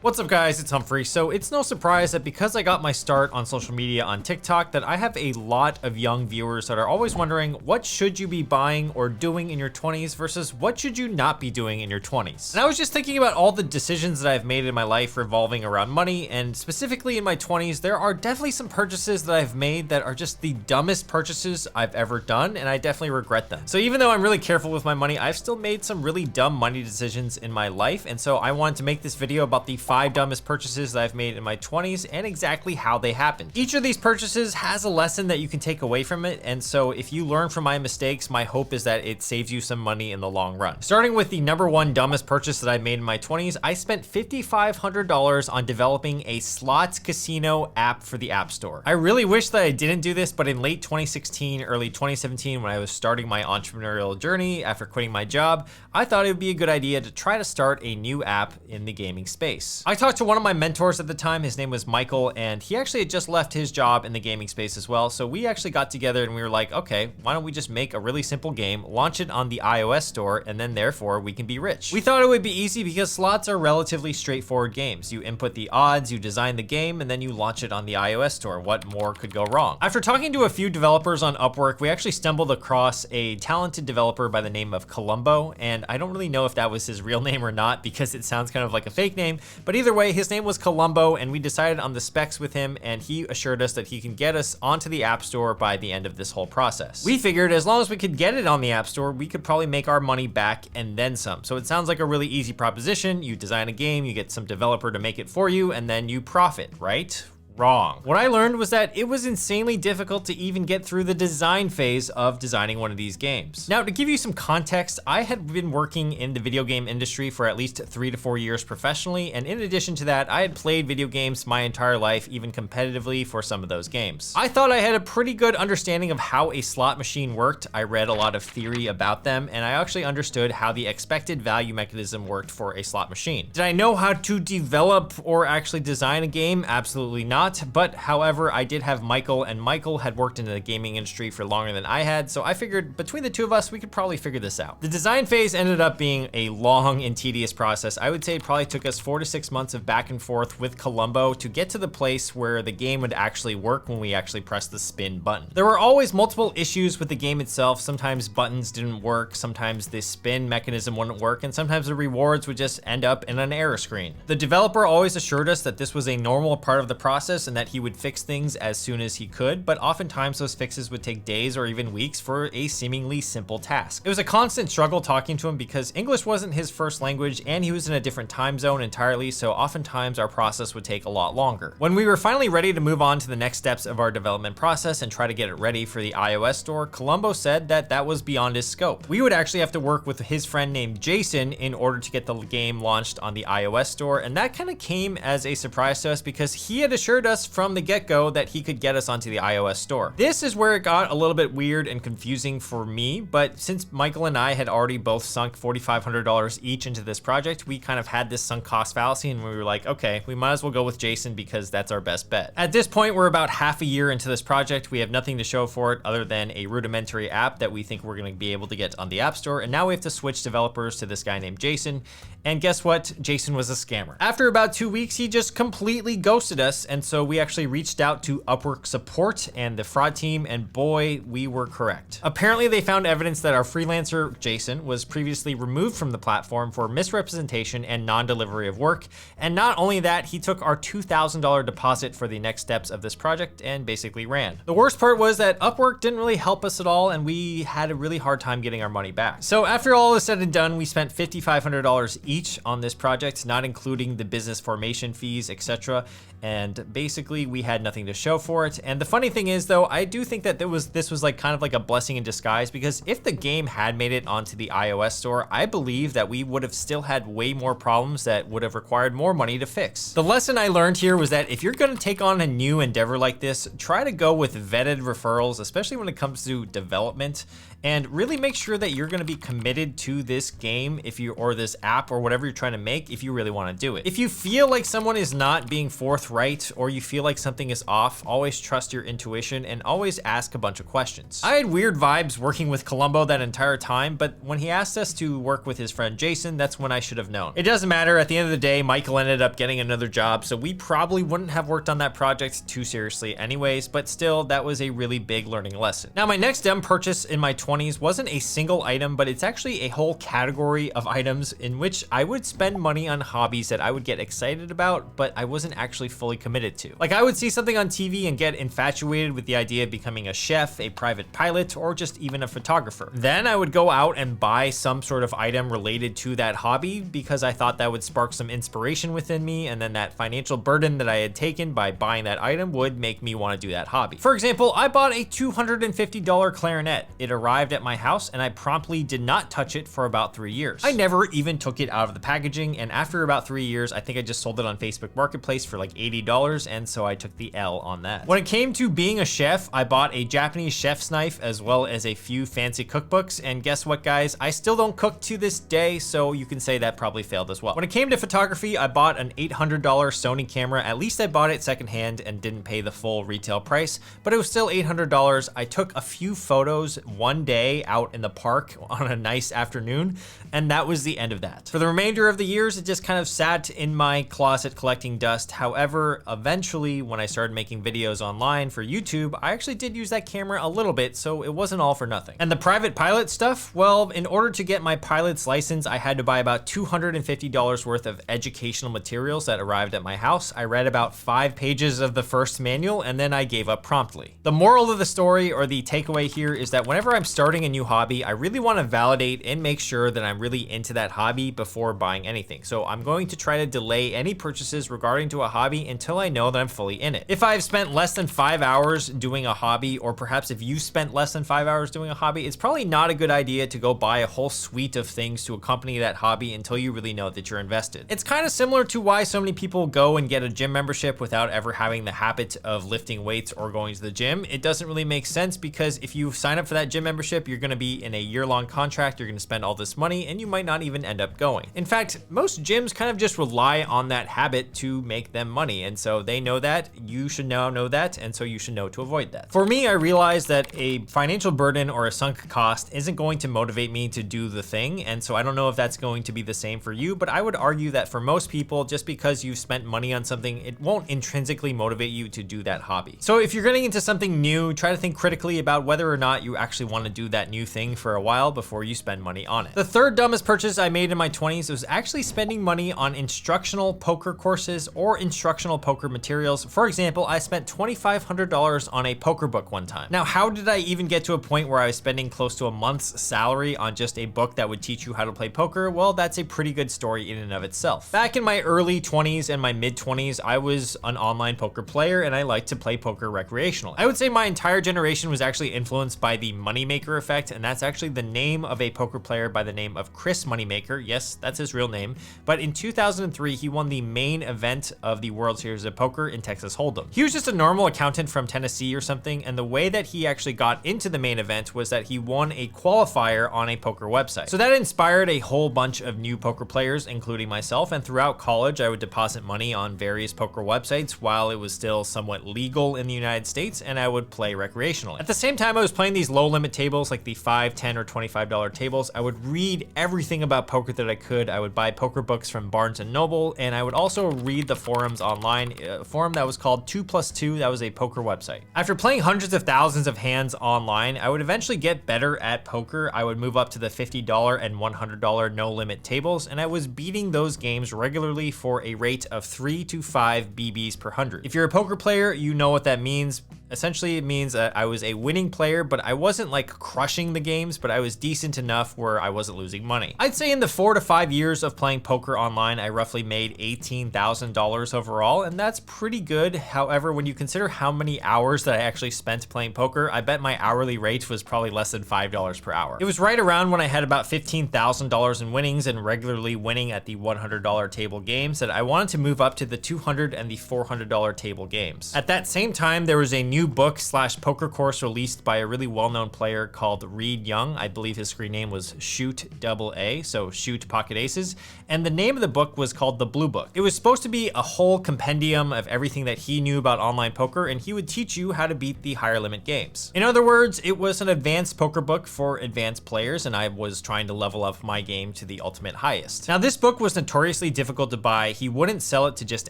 What's up guys, it's Humphrey. So it's no surprise that because I got my start on social media on TikTok that I have a lot of young viewers that are always wondering what should you be buying or doing in your 20s versus what should you not be doing in your 20s. And I was just thinking about all the decisions that I've made in my life revolving around money, and specifically in my 20s, there are definitely some purchases that I've made that are just the dumbest purchases I've ever done, and I definitely regret them. So even though I'm really careful with my money, I've still made some really dumb money decisions in my life, and so I wanted to make this video about the 5 dumbest purchases that I've made in my 20s and exactly how they happened. Each of these purchases has a lesson that you can take away from it, and so if you learn from my mistakes, my hope is that it saves you some money in the long run. Starting with the number 1 dumbest purchase that I made in my 20s, I spent $5,500 on developing a slots casino app for the App Store. I really wish that I didn't do this, but in late 2016, early 2017, when I was starting my entrepreneurial journey after quitting my job, I thought it would be a good idea to try to start a new app in the gaming space. I talked to one of my mentors at the time. His name was Michael, and he actually had just left his job in the gaming space as well. So we actually got together and we were like, okay, why don't we just make a really simple game, launch it on the iOS store, and then therefore we can be rich. We thought it would be easy because slots are relatively straightforward games. You input the odds, you design the game, and then you launch it on the iOS store. What more could go wrong? After talking to a few developers on Upwork, we actually stumbled across a talented developer by the name of Columbo, and I don't really know if that was his real name or not because it sounds kind of like a fake name, but either way, his name was Columbo, and we decided on the specs with him, and he assured us that he can get us onto the App Store by the end of this whole process. We figured as long as we could get it on the App Store, we could probably make our money back and then some. So it sounds like a really easy proposition. You design a game, you get some developer to make it for you, and then you profit, right? Wrong. What I learned was that it was insanely difficult to even get through the design phase of designing one of these games. Now, to give you some context, I had been working in the video game industry for at least 3 to 4 years professionally, and in addition to that, I had played video games my entire life, even competitively for some of those games. I thought I had a pretty good understanding of how a slot machine worked. I read a lot of theory about them, and I actually understood how the expected value mechanism worked for a slot machine. Did I know how to develop or actually design a game? Absolutely not. But however, I did have Michael, and Michael had worked in the gaming industry for longer than I had, so I figured between the two of us, we could probably figure this out. The design phase ended up being a long and tedious process. I would say it probably took us 4 to 6 months of back and forth with Columbo to get to the place where the game would actually work when we actually pressed the spin button. There were always multiple issues with the game itself. Sometimes buttons didn't work, sometimes the spin mechanism wouldn't work, and sometimes the rewards would just end up in an error screen. The developer always assured us that this was a normal part of the process and that he would fix things as soon as he could, but oftentimes those fixes would take days or even weeks for a seemingly simple task. It was a constant struggle talking to him because English wasn't his first language and he was in a different time zone entirely, so oftentimes our process would take a lot longer. When we were finally ready to move on to the next steps of our development process and try to get it ready for the iOS store, Columbo said that that was beyond his scope. We would actually have to work with his friend named Jason in order to get the game launched on the iOS store, and that kind of came as a surprise to us because he had assured us from the get-go that he could get us onto the iOS store. This is where it got a little bit weird and confusing for me, but since Michael and I had already both sunk $4,500 each into this project, we kind of had this sunk cost fallacy, and we were like, okay, we might as well go with Jason because that's our best bet. At this point, we're about half a year into this project. We have nothing to show for it other than a rudimentary app that we think we're going to be able to get on the App Store, and now we have to switch developers to this guy named Jason, and guess what? Jason was a scammer. After about 2 weeks, he just completely ghosted us, and so we actually reached out to Upwork support and the fraud team, and boy, we were correct. Apparently, they found evidence that our freelancer, Jason, was previously removed from the platform for misrepresentation and non-delivery of work, and not only that, he took our $2,000 deposit for the next steps of this project and basically ran. The worst part was that Upwork didn't really help us at all, and we had a really hard time getting our money back. So after all is said and done, we spent $5,500 each on this project, not including the business formation fees, etc. And basically we had nothing to show for it. And the funny thing is though, I do think that this was like kind of like a blessing in disguise, because if the game had made it onto the iOS store, I believe that we would have still had way more problems that would have required more money to fix. The lesson I learned here was that if you're gonna take on a new endeavor like this, try to go with vetted referrals, especially when it comes to development, and really make sure that you're gonna be committed to this game or this app or whatever you're trying to make if you really wanna do it. If you feel like someone is not being forthright or or you feel like something is off, always trust your intuition and always ask a bunch of questions. I had weird vibes working with Columbo that entire time, but when he asked us to work with his friend Jason, that's when I should have known. It doesn't matter, at the end of the day, Michael ended up getting another job, so we probably wouldn't have worked on that project too seriously anyways, but still, that was a really big learning lesson. Now, my next dumb purchase in my 20s wasn't a single item, but it's actually a whole category of items in which I would spend money on hobbies that I would get excited about, but I wasn't actually fully committed to. Like, I would see something on TV and get infatuated with the idea of becoming a chef, a private pilot, or just even a photographer. Then I would go out and buy some sort of item related to that hobby because I thought that would spark some inspiration within me, and then that financial burden that I had taken by buying that item would make me want to do that hobby. For example, I bought a $250 clarinet. It arrived at my house and I promptly did not touch it for about 3 years. I never even took it out of the packaging, and after about 3 years, I think I just sold it on Facebook Marketplace for like $80, and so I took the L on that. When it came to being a chef, I bought a Japanese chef's knife as well as a few fancy cookbooks, and guess what, guys? I still don't cook to this day, so you can say that probably failed as well. When it came to photography, I bought an $800 Sony camera. At least I bought it secondhand and didn't pay the full retail price, but it was still $800. I took a few photos one day out in the park on a nice afternoon, and that was the end of that. For the remainder of the years, it just kind of sat in my closet collecting dust. However, eventually, when I started making videos online for YouTube, I actually did use that camera a little bit, so it wasn't all for nothing. And the private pilot stuff, well, in order to get my pilot's license, I had to buy about $250 worth of educational materials that arrived at my house. I read about 5 pages of the first manual, and then I gave up promptly. The moral of the story, or the takeaway here, is that whenever I'm starting a new hobby, I really want to validate and make sure that I'm really into that hobby before buying anything. So I'm going to try to delay any purchases regarding to a hobby until I know that I'm fully in it. If I've spent less than 5 hours doing a hobby, or perhaps if you spent less than 5 hours doing a hobby, it's probably not a good idea to go buy a whole suite of things to accompany that hobby until you really know that you're invested. It's kind of similar to why so many people go and get a gym membership without ever having the habit of lifting weights or going to the gym. It doesn't really make sense because if you sign up for that gym membership, you're going to be in a year-long contract, you're going to spend all this money, and you might not even end up going. In fact, most gyms kind of just rely on that habit to make them money, and so they know that, you should now know that, and so you should know to avoid that. For me, I realized that a financial burden or a sunk cost isn't going to motivate me to do the thing, and so I don't know if that's going to be the same for you, but I would argue that for most people, just because you've spent money on something, it won't intrinsically motivate you to do that hobby. So if you're getting into something new, try to think critically about whether or not you actually want to do that new thing for a while before you spend money on it. The third dumbest purchase I made in my 20s was actually spending money on instructional poker courses or instructional poker materials. For example, I spent $2,500 on a poker book one time. Now, how did I even get to a point where I was spending close to a month's salary on just a book that would teach you how to play poker? Well, that's a pretty good story in and of itself. Back in my early 20s and my mid 20s, I was an online poker player and I liked to play poker recreationally. I would say my entire generation was actually influenced by the Moneymaker effect, and that's actually the name of a poker player by the name of Chris Moneymaker. Yes, that's his real name. But in 2003, he won the main event of the World Series of Poker in Texas Hold'em. He was just a normal accountant from Tennessee or something, and the way that he actually got into the main event was that he won a qualifier on a poker website. So that inspired a whole bunch of new poker players, including myself, and throughout college, I would deposit money on various poker websites while it was still somewhat legal in the United States, and I would play recreationally. At the same time I was playing these low limit tables, like the $5, $10, or $25 tables, I would read everything about poker that I could. I would buy poker books from Barnes & Noble, and I would also read the forums online, a forum that was called 2plus2, that was a poker website. After playing hundreds of thousands of hands online, I would eventually get better at poker. I would move up to the $50 and $100 no limit tables, and I was beating those games regularly for a rate of 3 to 5 BBs per 100. If you're a poker player, you know what that means. Essentially, it means that I was a winning player, but I wasn't like crushing the games, but I was decent enough where I wasn't losing money. I'd say in the 4 to 5 years of playing poker online, I roughly made $18,000 overall, and that's pretty good. However, when you consider how many hours that I actually spent playing poker, I bet my hourly rate was probably less than $5 per hour. It was right around when I had about $15,000 in winnings and regularly winning at the $100 table games that I wanted to move up to the $200 and the $400 table games. At that same time, there was a new new book slash poker course released by a really well-known player called Reed Young. I believe his screen name was Shoot AA, so Shoot Pocket Aces. And the name of the book was called The Blue Book. It was supposed to be a whole compendium of everything that he knew about online poker, and he would teach you how to beat the higher limit games. In other words, it was an advanced poker book for advanced players, and I was trying to level up my game to the ultimate highest. Now, this book was notoriously difficult to buy. He wouldn't sell it to just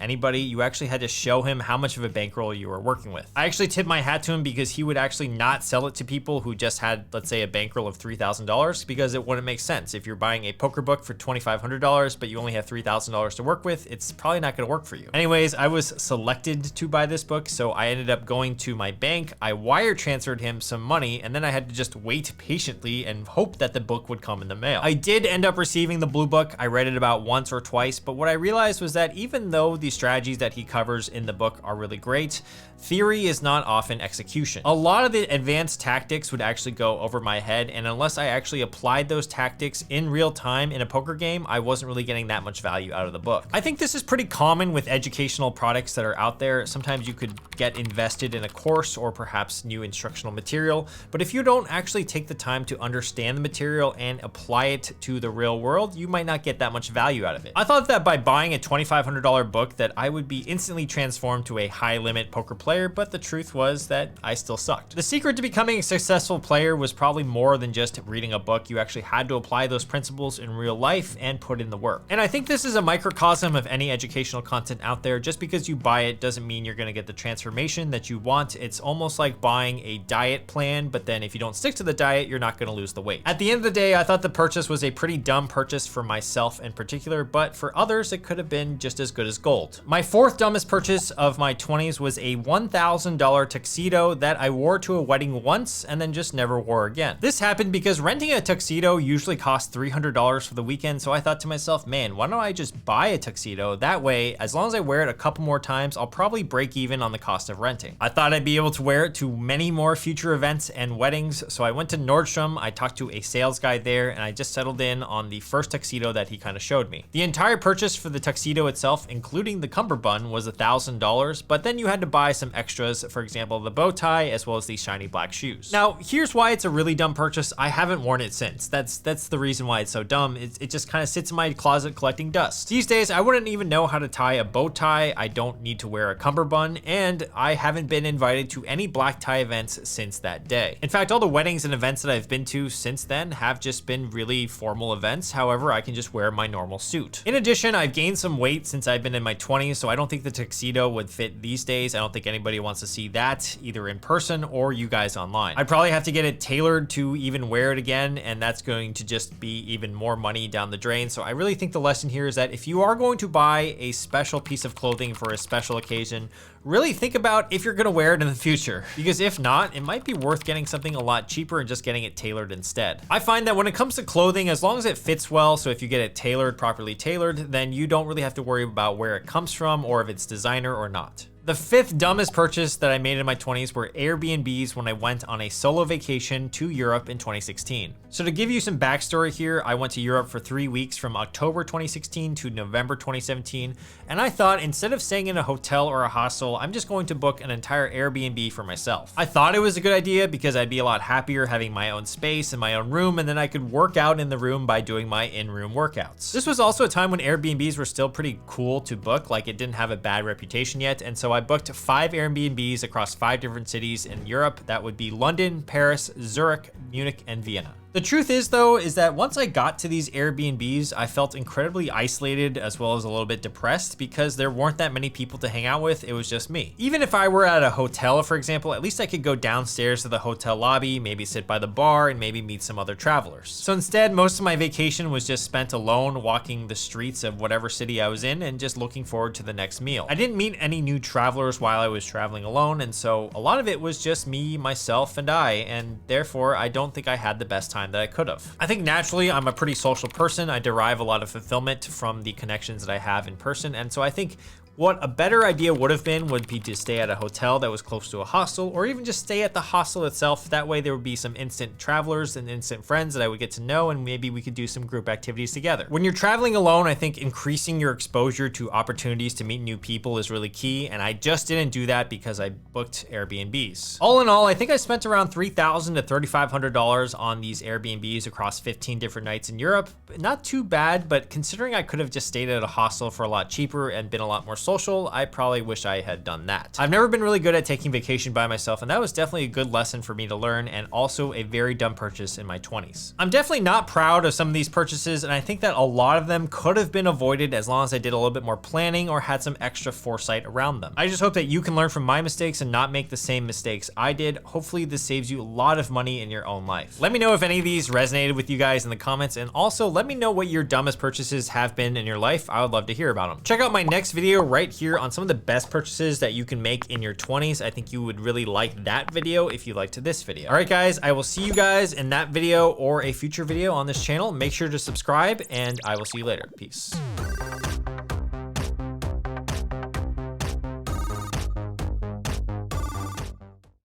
anybody. You actually had to show him how much of a bankroll you were working with. I actually tip my hat to him because he would actually not sell it to people who just had, let's say, a bankroll of $3,000, because it wouldn't make sense. If you're buying a poker book for $2,500, but you only have $3,000 to work with, it's probably not gonna work for you. Anyways, I was selected to buy this book, so I ended up going to my bank. I wire transferred him some money, and then I had to just wait patiently and hope that the book would come in the mail. I did end up receiving the Blue Book. I read it about once or twice, but what I realized was that even though the strategies that he covers in the book are really great, theory is not often execution. A lot of the advanced tactics would actually go over my head, and unless I actually applied those tactics in real time in a poker game, I wasn't really getting that much value out of the book. I think this is pretty common with educational products that are out there. Sometimes you could get invested in a course or perhaps new instructional material, but if you don't actually take the time to understand the material and apply it to the real world, you might not get that much value out of it. I thought that by buying a $2,500 book that I would be instantly transformed to a high limit poker player, but the truth was that I still sucked. The secret to becoming a successful player was probably more than just reading a book. You actually had to apply those principles in real life and put in the work. And I think this is a microcosm of any educational content out there. Just because you buy it doesn't mean you're gonna get the transformation that you want. It's almost like buying a diet plan, but then if you don't stick to the diet, you're not gonna lose the weight. At the end of the day, I thought the purchase was a pretty dumb purchase for myself in particular, but for others, it could have been just as good as gold. My fourth dumbest purchase of my 20s was a $1,000 tuxedo that I wore to a wedding once and then just never wore again. This happened because renting a tuxedo usually costs $300 for the weekend, so I thought to myself, man, why don't I just buy a tuxedo? That way, as long as I wear it a couple more times, I'll probably break even on the cost of renting. I thought I'd be able to wear it to many more future events and weddings, so I went to Nordstrom, I talked to a sales guy there, and I just settled in on the first tuxedo that he kind of showed me. The entire purchase for the tuxedo itself, including the cummerbund, was $1,000, but then you had to buy some extras, for example, the bow tie, as well as these shiny black shoes. Now, here's why it's a really dumb purchase. I haven't worn it since. That's the reason why it's so dumb. It just kind of sits in my closet collecting dust. These days, I wouldn't even know how to tie a bow tie. I don't need to wear a cummerbund, and I haven't been invited to any black tie events since that day. In fact, all the weddings and events that I've been to since then have just been really formal events. However, I can just wear my normal suit. In addition, I've gained some weight since I've been in my 20s, so I don't think the tuxedo would fit these days. I don't think anybody wants to see that either in person or you guys online. I'd probably have to get it tailored to even wear it again, and that's going to just be even more money down the drain. So I really think the lesson here is that if you are going to buy a special piece of clothing for a special occasion, really think about if you're gonna wear it in the future, because if not, it might be worth getting something a lot cheaper and just getting it tailored instead. I find that when it comes to clothing, as long as it fits well, so if you get it tailored, properly tailored, then you don't really have to worry about where it comes from or if it's designer or not. The fifth dumbest purchase that I made in my 20s were Airbnbs when I went on a solo vacation to Europe in 2016. So to give you some backstory here, I went to Europe for 3 weeks from October 2016 to November 2017, and I thought instead of staying in a hotel or a hostel, I'm just going to book an entire Airbnb for myself. I thought it was a good idea because I'd be a lot happier having my own space and my own room, and then I could work out in the room by doing my in-room workouts. This was also a time when Airbnbs were still pretty cool to book, like it didn't have a bad reputation yet, and so I booked 5 Airbnbs across 5 different cities in Europe. That would be London, Paris, Zurich, Munich, and Vienna. The truth is though, is that once I got to these Airbnbs, I felt incredibly isolated as well as a little bit depressed because there weren't that many people to hang out with. It was just me. Even if I were at a hotel, for example, at least I could go downstairs to the hotel lobby, maybe sit by the bar and maybe meet some other travelers. So instead, most of my vacation was just spent alone walking the streets of whatever city I was in and just looking forward to the next meal. I didn't meet any new travelers while I was traveling alone, and so a lot of it was just me, myself, and I, and therefore I don't think I had the best time that I could have. I think naturally I'm a pretty social person. I derive a lot of fulfillment from the connections that I have in person, and so I think What a better idea would be to stay at a hotel that was close to a hostel, or even just stay at the hostel itself. That way there would be some instant travelers and instant friends that I would get to know, and maybe we could do some group activities together. When you're traveling alone, I think increasing your exposure to opportunities to meet new people is really key, and I just didn't do that because I booked Airbnbs. All in all, I think I spent around $3,000 to $3,500 on these Airbnbs across 15 different nights in Europe. Not too bad, but considering I could have just stayed at a hostel for a lot cheaper and been a lot more social, I probably wish I had done that. I've never been really good at taking vacation by myself, and that was definitely a good lesson for me to learn, and also a very dumb purchase in my 20s. I'm definitely not proud of some of these purchases, and I think that a lot of them could have been avoided as long as I did a little bit more planning or had some extra foresight around them. I just hope that you can learn from my mistakes and not make the same mistakes I did. Hopefully this saves you a lot of money in your own life. Let me know if any of these resonated with you guys in the comments, and also let me know what your dumbest purchases have been in your life. I would love to hear about them. Check out my next video right here on some of the best purchases that you can make in your 20s. I think you would really like that video if you liked this video. All right, guys, I will see you guys in that video or a future video on this channel. Make sure to subscribe, and I will see you later. Peace.